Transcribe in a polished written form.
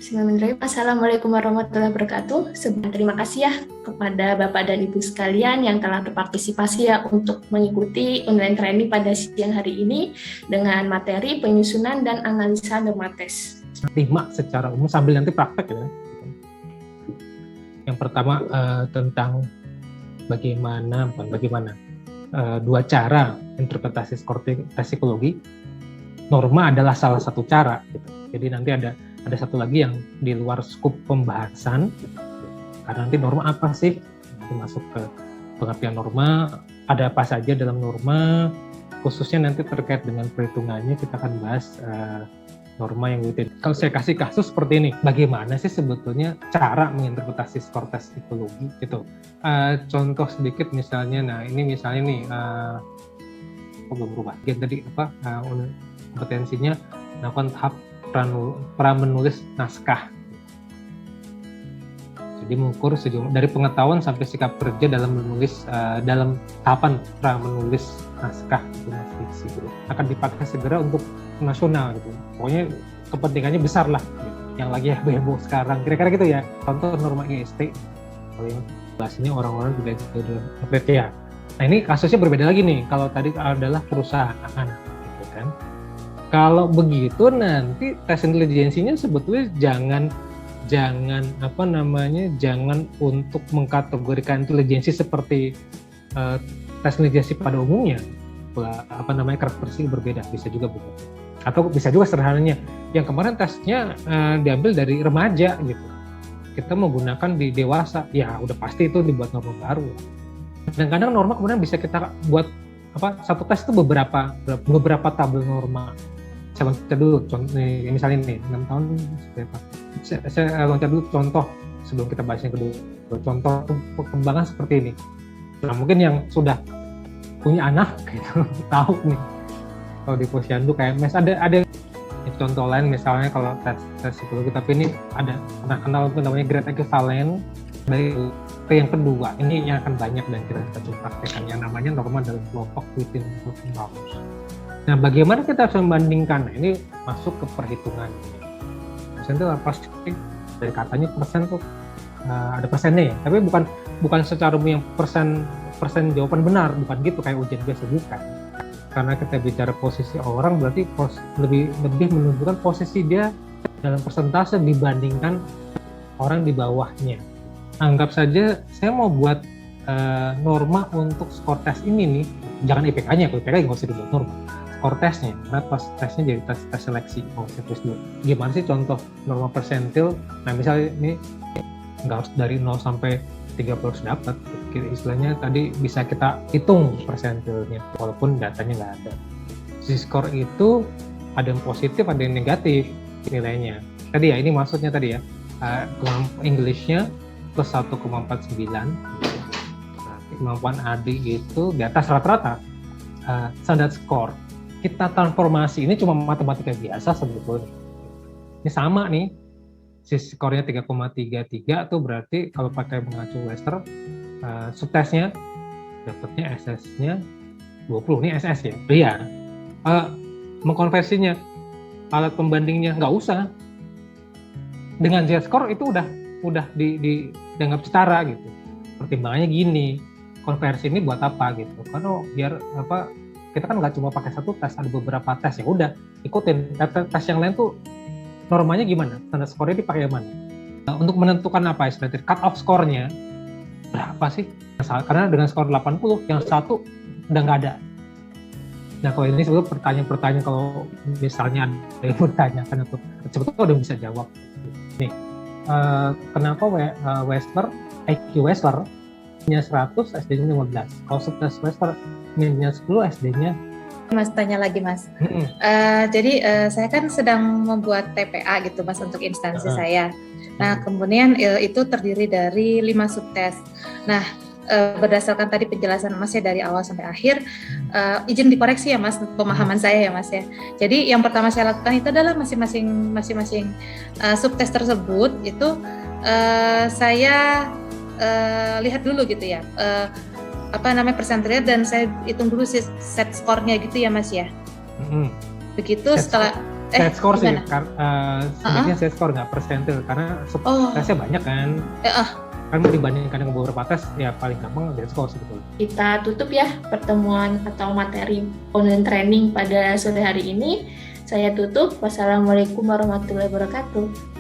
Bismillahirrahmanirrahim. Assalamualaikum warahmatullahi wabarakatuh. Sebelum terima kasih ya kepada Bapak dan Ibu sekalian yang telah berpartisipasi ya untuk mengikuti online training pada siang hari ini dengan materi penyusunan dan analisa norma tes. 5 secara umum sambil nanti praktek ya. Yang pertama tentang bagaimana dua cara interpretasi skor tes psikologi. Norma adalah salah satu cara gitu. Jadi nanti ada satu lagi yang di luar skup pembahasan, karena nanti norma apa sih, nanti masuk ke pengertian norma, ada apa saja dalam norma, khususnya nanti terkait dengan perhitungannya kita akan bahas norma yang gitu. Kalau saya kasih kasus seperti ini, bagaimana sih sebetulnya cara menginterpretasi skor tes psikologi gitu. Contoh sedikit misalnya, nah ini misalnya nih, belum berubah, tadi kompetensinya melakukan tahap pra menulis naskah. Jadi mengukur sejumlah dari pengetahuan sampai sikap kerja dalam menulis dalam tahapan pra menulis naskah fiksi akan dipakai segera untuk nasional gitu. Pokoknya kepentingannya besar lah gitu. Yang lagi heboh sekarang. Kira-kira gitu ya. Contoh norma IST. Kalau yang bahasanya orang-orang tidak ngerti ya. Nah ini kasusnya berbeda lagi nih. Kalau tadi adalah perusahaan gitu kan. Kalau begitu nanti tes intelijensinya sebetulnya jangan untuk mengkategorikan intelijensi seperti tes intelijensi pada umumnya, karakteristik berbeda, bisa juga begitu. Atau bisa juga sederhananya yang kemarin tesnya diambil dari remaja gitu, kita menggunakan di dewasa, ya udah pasti itu dibuat norma baru. Dan kadang norma kemudian bisa kita buat satu tes itu beberapa tabel norma. Saya loncat dulu, misalnya nih 6 tahun saya loncat dulu contoh sebelum kita bahas yang kedua. Contoh perkembangan seperti ini. Nah mungkin yang sudah punya anak gitu tahu nih kalau di posyandu kayak ada contoh lain, misalnya kalau tes psikologi, tapi ini ada pernah kenal itu namanya grade equivalent dari yang kedua. Ini yang akan banyak dan kita coba praktekkan yang namanya norma dalam kelompok within groups. Nah, bagaimana kita harus membandingkan? Nah, ini masuk ke perhitungan. Persen itu pasti dari katanya persen tuh ada persennya ya, tapi bukan secara umum yang persen jawaban benar, bukan gitu kayak ujian biasa, bukan. Karena kita bicara posisi orang berarti lebih menunjukkan posisi dia dalam persentase dibandingkan orang di bawahnya. Anggap saja saya mau buat norma untuk skor tes ini nih, jangan IPK-nya, kalau IPK nggak usah dibuat norma. Skor tesnya, karena pas tesnya jadi tes seleksi. Saya tulis dulu. Gimana sih contoh norma persentil? Nah misalnya ini nggak harus dari 0 sampai 30 harus dapat. Istilahnya tadi bisa kita hitung persentilnya, walaupun datanya nggak ada. Si skor itu ada yang positif, ada yang negatif nilainya. Tadi ya, ini maksudnya tadi ya, English-nya plus 1,49. Kemampuan AD itu di atas rata-rata standar skor. Kita transformasi ini cuma matematika biasa sebetulnya. Ini sama nih, si skornya 3,33 tuh berarti kalau pakai mengacu Webster, subtesnya dapatnya SS-nya 20, ini SS ya. Iya. Mengkonversinya, alat pembandingnya nggak usah. Dengan Z-score itu udah dianggap setara gitu. Pertimbangannya gini, konversi ini buat apa gitu? Karena biar kita kan nggak cuma pakai satu tes, ada beberapa tes, ya udah ikutin tes yang lain tuh normanya gimana, standar skornya dipakai yang mana. Untuk menentukan apa istilahnya cut off skornya berapa sih, karena dengan skor 80 yang satu udah nggak ada. Nah kalau ini sebetulnya pertanyaan kalau misalnya ada yang bertanyakan atau sebetulnya udah bisa jawab nih, kenapa IQ Wechsler nya 100, SD-nya 15. Kalau subtes Wechsler nya 10, SD-nya. Mas tanya lagi Mas. Jadi saya kan sedang membuat TPA gitu Mas untuk instansi saya. Nah kemudian itu terdiri dari 5 subtes. Nah berdasarkan tadi penjelasan Mas ya dari awal sampai akhir, izin dikoreksi ya Mas, pemahaman saya ya Mas ya. Jadi yang pertama saya lakukan itu adalah masing-masing subtes tersebut itu saya lihat dulu gitu ya, persentilnya, dan saya hitung dulu set skornya gitu ya Mas ya. Begitu setelah set score sih, gimana? sebenarnya set score nggak persentil karena tesnya banyak kan. Kan dibandingkan dengan beberapa tes, ya paling gampang set score sebetulnya. Kita tutup ya pertemuan atau materi online training pada sore hari ini. Saya tutup. Wassalamualaikum warahmatullahi wabarakatuh.